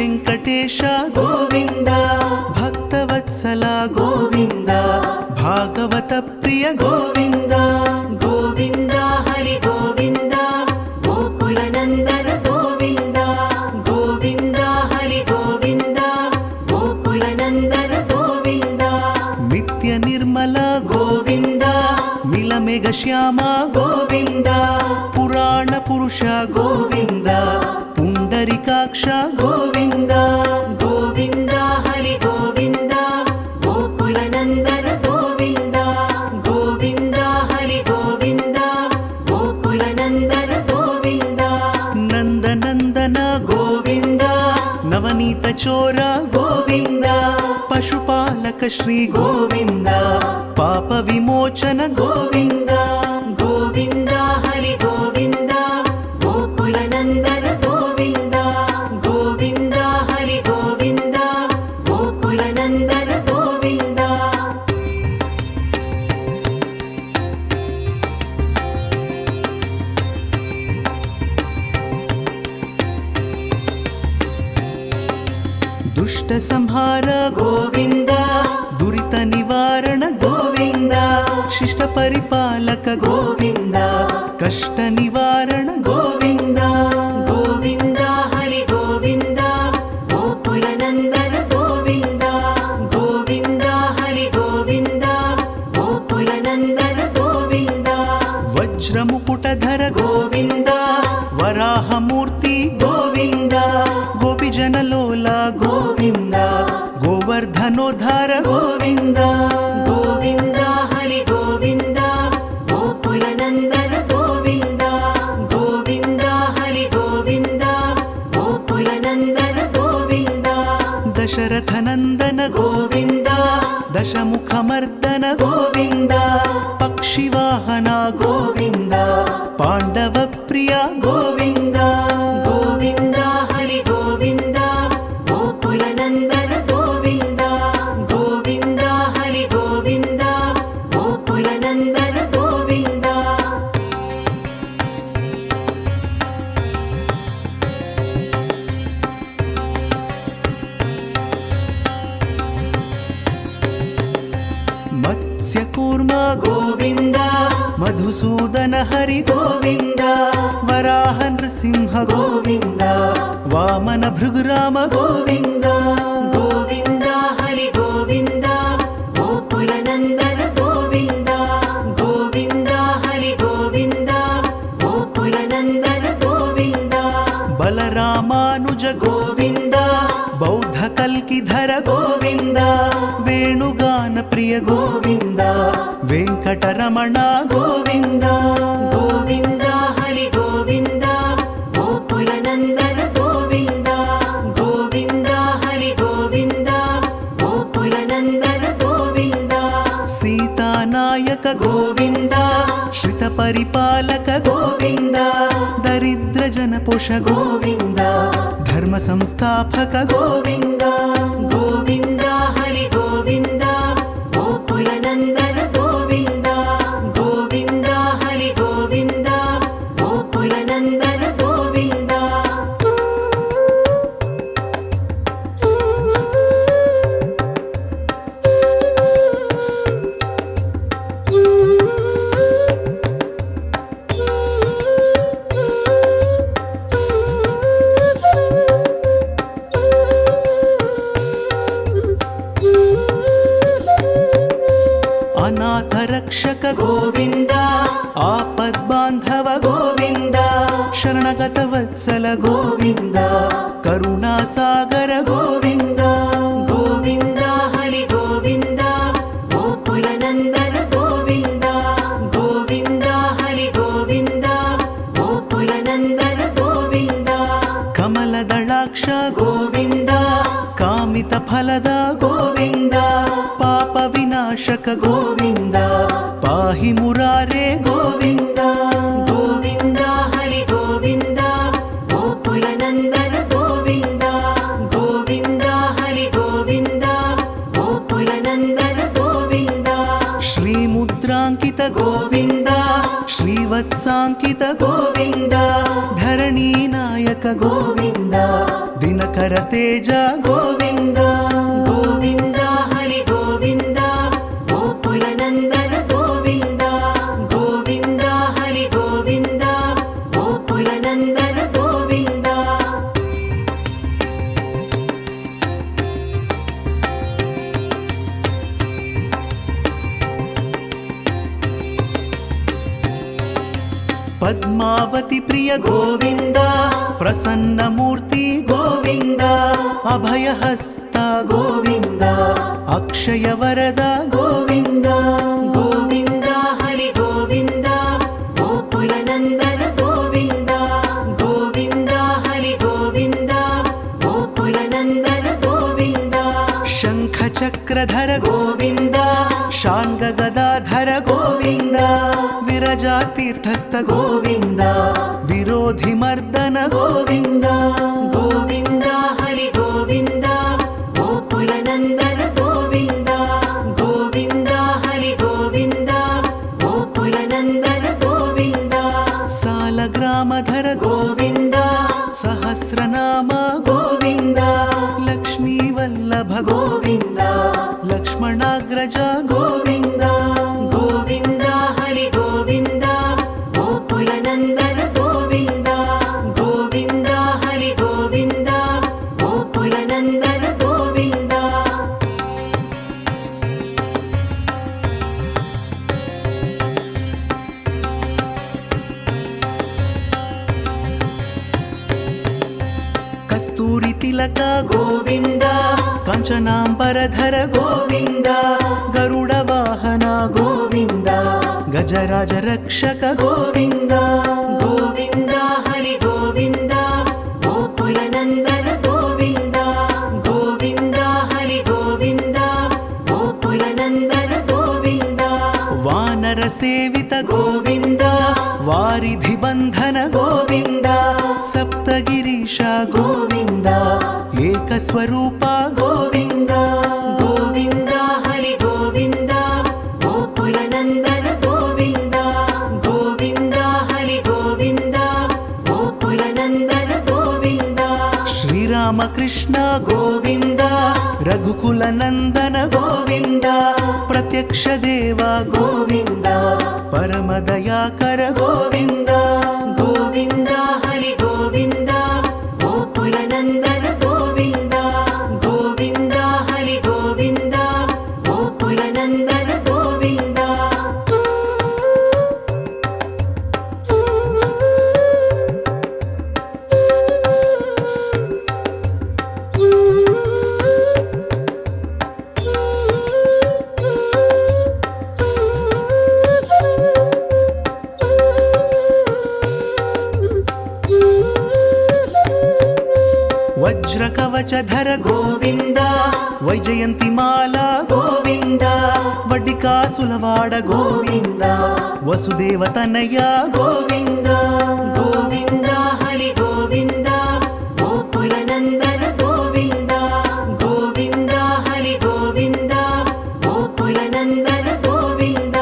ವೆಂಕಟೇಶ ಗೋವಿಂದ ಭಕ್ತವತ್ಸಲ ಗೋವಿಂದ ಭಾಗವತ ಪ್ರಿಯ ಗೋವಿಂದ ಗೋವಿಂದ ಹರಿ ಗೋವಿಂದ ಗೋಕುಲ ನಂದನ ಗೋವಿಂದ ಗೋವಿಂದ ಹರಿ ಗೋವಿಂದ ಗೋಕುಲ ನಂದನ ಗೋವಿಂದ ನಿತ್ಯ ನಿರ್ಮಲ ಗೋವಿಂದ ಮಿಲಮೆಘ ಶ್ಯಾಮ ಗೋವಿಂದ ಪುರಾಣ ಪುರುಷ ಗೋವಿಂದ ಪುಂಡರಿಕಾಕ್ಷ ಗೋವಿಂದ ಗೋವಿಂದ ಹರಿ ಗೋವಿಂದ ಗೋಕುಲ ನಂದನ ಗೋವಿಂದ ಗೋವಿಂದ ಹರಿ ಗೋವಿಂದ ಗೋಕುಲ ನಂದನ ಗೋವಿಂದ ನಂದನಂದನ ಗೋವಿಂದ ನವನೀತ ಚೋರ ಗೋವಿಂದ ಪಶುಪಾಲಕ ಶ್ರೀ ಗೋವಿಂದ ಪಾಪ ವಿಮೋಚನ ಗೋವಿಂದ ಗೋವಿಂದ ಹರಿ ಗೋವಿಂದ ಗೋಕುಲ ನಂದನ ಗೋವಿಂದ ಗೋವಿಂದ ಹರಿ ಗೋವಿಂದ ಗೋಕುಲ ನಂದನ ಗೋವಿಂದ ದುಷ್ಟ ಸಂಹಾರ ಗೋವಿಂದ ದುರಿತ ನಿವಾರಣ ಗೋವಿಂದ ಶಿಷ್ಟ ಪರಿಪಾಲಕ ಗೋವಿಂದ ಕಷ್ಟ ನಿವಾರಣ ಗೋವಿಂದ ಗೋವಿಂದ ಹರಿ ಗೋವಿಂದ ಗೋಕುಲ ನಂದನ ಗೋವಿಂದ ಗೋವಿಂದ ಹರಿ ಗೋವಿಂದ ಗೋಕುಲ ನಂದನ ಗೋವಿಂದ ವಜ್ರ ಮುಕುಟಧರ ಗೋವಿಂದ ವರಾಹ ಮೂರ್ತಿ ಗೋವಿಂದ ಗೋಪಿಜನ ಲೋಲ ಗೋವಿಂದ ಗೋವರ್ಧನೋದ್ಧಾರ ಗೋವಿಂದ ಗೋವಿಂದ ಹರಿ ಗೋವಿಂದ ಗೋಕುಲ ನಂದನ ಗೋವಿಂದ ಗೋವಿಂದ ಹರಿ ಗೋವಿಂದ ಗೋಕುಲ ನಂದನ ಗೋವಿಂದ ದಶರಥ ನಂದನ ಗೋವಿಂದ ದಶಮುಖ ಮರ್ದನ ಗೋವಿಂದ ಪಕ್ಷಿವಾಹನ ಗೋವಿಂದ ಪಾಂಡವ ಪ್ರಿಯ ಗೋವಿಂದ ಗೋವಿಂದ ಹರಿ ಗೋವಿಂದ ಗೋಕುಲ ನಂದನ ಗೋವಿಂದ ಗೋವಿಂದ ಹರಿ ಗೋವಿಂದ ಗೋಕುಲ ನಂದನ ಗೋವಿಂದ ಮತ್ಸ್ಯ ಕೂರ್ಮ ಗೋವಿಂದ ಮಧುಸೂದನ ಹರಿ ಗೋವಿಂದ ವರಾಹ ನೃಸಿಂಹ ಗೋವಿಂದ ವಾಮನ ಭೃಗುರಾಮ ಗೋವಿಂದ ಗೋವಿಂದ ಹರಿ ಗೋವಿಂದ ಗೋಕುಲ ನಂದನ ಗೋವಿಂದ ಗೋವಿಂದ ಹರಿ ಗೋವಿಂದ ಗೋಕುಲ ನಂದನ ಗೋವಿಂದ ಬಲರಾಮಾನುಜ ಗೋವಿಂದ ಬೌದ್ಧ ಕಲ್ಕಿಧರ ಗೋವಿಂದ ವೇಣುಗಾನ ಪ್ರಿಯ ಗೋವಿಂದ ವೆಂಕಟರಮಣ ಗೋವಿಂದ ಗೋವಿಂದ ಹರಿ ಗೋವಿಂದ ಗೋಕುಲ ನಂದನ ಗೋವಿಂದ ಗೋವಿಂದ ಹರಿ ಗೋವಿಂದ ಗೋಕುಲ ನಂದನ ಗೋವಿಂದ ಸೀತಾನಾಯಕ ಗೋವಿಂದ ಶ್ರಿತ ಪರಿಪಾಲಕ ಗೋವಿಂದ ದರಿದ್ರ ಜನಪೋಷ ಗೋವಿಂದ ಧರ್ಮ ಸಂಸ್ಥಾಪಕ ಗೋವಿಂದ ಗೋವಿಂದ ಹರಿ ಗೋವಿಂದ ಗೋಕುಲ ನಂದನ ಗೋವಿಂದ ಗೋವಿಂದ ಹರಿ ಗೋವಿಂದ ಗೋಕುಲ ನಂದನ ಗೋವಿಂದ ಅನಾಥ ರಕ್ಷಕ ಗೋವಿಂದ ಆಪದ್ ಬಾಂಧವ ಗೋವಿಂದ ಶರಣಗತ ವತ್ಸಲ ಗೋವಿಂದ ಕರುಣಾ ಸಾಗರ ಗೋವಿಂದ ಗೋವಿಂದ ಹರಿ ಗೋವಿಂದ ಗೋಕುಲ ನಂದನ ಗೋವಿಂದ ಗೋವಿಂದ ಹರಿ ಗೋವಿಂದ ಗೋಕುಲ ನಂದನ ಗೋವಿಂದ ಕಮಲದಳಾಕ್ಷ ಗೋವಿಂದ ಕಾಮಿತ ಫಲದ ಗೋವಿಂದ ಪಾಪ ವಿನಾಶಕ ಗೋವಿಂದ ಪಾಹಿ ಮುರಾರೇ ಗೋವಿಂದ ಗೋವಿಂದ ಹರಿ ಗೋವಿಂದ ಗೋಕುಲ ನಂದನ ಗೋವಿಂದ ಗೋವಿಂದ ಹರಿ ಗೋವಿಂದ ಗೋಕುಲ ನಂದನ ಗೋವಿಂದ ಶ್ರೀ ಮುದ್ರಾಂಕಿತ ಗೋವಿಂದ ಶ್ರೀವತ್ಸಾಂಕಿತ ಗೋವಿಂದ ಧರಣಿ ನಾಯಕ ಗೋವಿಂದ ದಿನಕರ శ్రీధర తేజ గోవింద గోవింద హరి గోవింద గోకుల నందన గోవింద గోవింద హరి గోవింద గోకుల నందన గోవింద పద్మావతి ప్రియ గోవింద ప్రసన్నమూర్తి గోవింద అభయహస్త గోవింద అక్షయ వరద గోవింద గోవింద హరి గోవింద గోకుల నందన గోవింద గోవింద హరి గోవింద గోకుల నందన గోవింద శంఖ చక్రధర గోవింద శాంగ గదాధర గోవింద విరజా తీర్థస్థ గోవింద విరోధి మర్దన గోవింద గోవింద హరి గోవింద గోకుల నందన గోవింద గోవింద హరి గోవింద గోకుల నందన గోవింద సాలగ్రామధర గోవింద సహస్రనామ గోవింద లక్ష్మీ వల్లభ గోవింద లక్ష్మణాగ్రజ గోవింద గోవింద హరి గోవింద గోకుల నందన గోవింద గోవింద హరి గోవింద గోకుల నందన గోవింద కస్తూరి తిలక గోవింద కాంచనాంబరధర గోవింద గరుడ వాహన గోవింద గజరాజ రక్షక గోవింద గోవింద హరి గోవింద గోకుల నందన గోవింద గోవింద హరి గోవింద గోకుల నందన గోవింద వానర సేవిత గోవింద వారిధి బంధన గోవింద సప్తగిరీశ గోవింద ఏకస్వరూప గోవింద గోవింద హరి గోవింద గోకుల నందన గోవింద గోవింద హరి గోవింద గోకుల నందన గోవింద శ్రీరామకృష్ణ గోవింద రఘుకుల నందన గోవింద ప్రత్యక్ష దేవ గోవింద పరమదయాకర గోవింద గోవింద హరి గోవింద గోకుల నందన గోవింద గోవింద హరి గోవింద గోకుల నందన గోవింద వజ్రకవచధర గోవింద వైజయంతిమాల గోవింద వడ్డికాసులవాడ గోవింద వసుదేవ తనయ గోవింద గోవింద హరి గోవింద గోకుల నందన గోవింద గోవింద హరి గోవింద గోకుల నందన గోవింద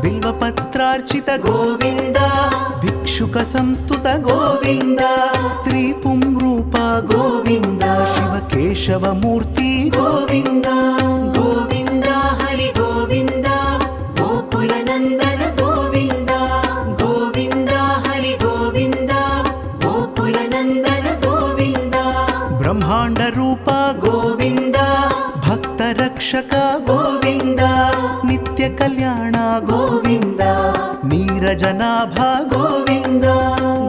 బిల్వపత్రార్చిత గోవింద భిక్షుక సంస్థుత గోవింద స్త్రీ పుంరూప గోవింద శివ కేశవమూర్తి గోవింద గోవింద హరి గోవింద గోకుల నందన గోవింద గోవింద హరి గోవింద గోకుల నందన గోవింద బ్రహ్మాండ రూప గోవింద భక్త రక్షక గోవింద నిత్య కళ్యాణ గోవింద నీరజనాభ గోవింద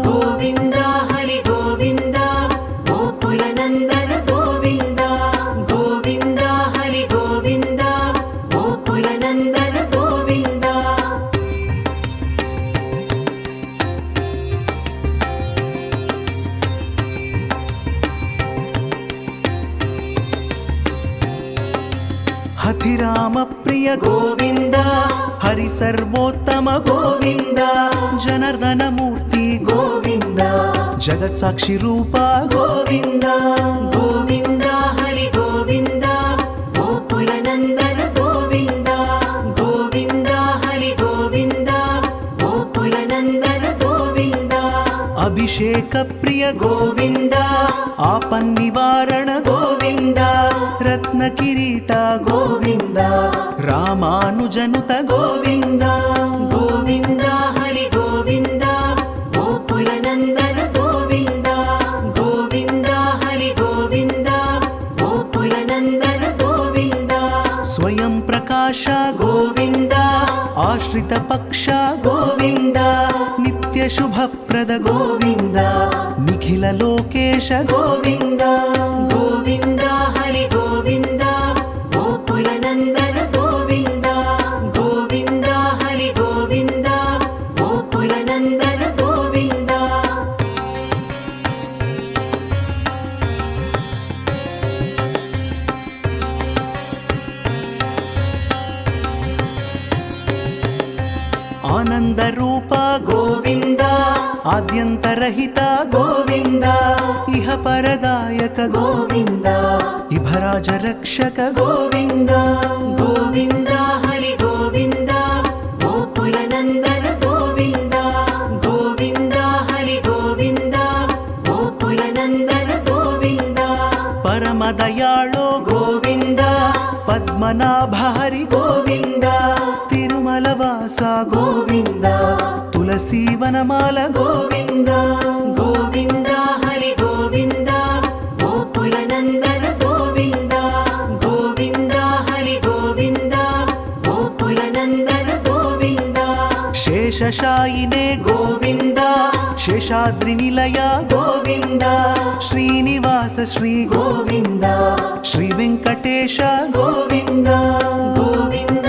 గోవింద హరి గోవింద గోకుల నందన గోవింద గోవింద హరి గోవింద గోకుల నందన గోవింద హతిరామ ప్రియ గోవింద హరి సర్వోత్తమ గోవింద జనార్దన మూర్తి గోవింద జగత్ సాక్షి రూప గోవింద గోవింద హరి గోవింద గోకుల నందన గోవింద గోవింద హరి గోవింద గోకుల నందన గోవింద అభిషేక ప్రియ గోవింద ఆపన్నివారణ గోవింద రత్న కిరీట గోవింద రామానుజనుత గోవింద గోవింద హరి గోవింద గోకుల నందన గోవింద గోవింద హరి గోవింద గోకుల నందన గోవింద స్వయం ప్రకాశ గోవింద ఆశ్రిత పక్ష గోవింద నిత్య శుభప్రద గోవింద నిఖిల లోకేశ గోవింద గోవింద హరి గోవింద గోకుల నందన గోవింద గోవింద హరి గోవింద గోకుల నందన గోవింద ఆనంద రూప గోవింద ఆద్యంతరహిత గోవింద ఇహ పరదాయక గోవింద ఇభరాజ రక్షక గోవింద గోవింద హరి గోవింద గోకుల నందన గోవింద గోవింద హరి గోవింద గోకుల నందన గోవింద పరమదయాళో గోవింద పద్మనాభ హరి గోవింద తిరుమల వాస గోవింద తులసీ వనమాల గోవింద గోవింద హరి గోవింద గోకుల నందన గోవింద గోవింద హరి గోవింద గోకుల నందన గోవింద శేషశాయినే గోవింద శేషాద్రి నిలయ గోవింద శ్రీనివాస శ్రీ గోవింద శ్రీ వెంకటేశ గోవింద గోవింద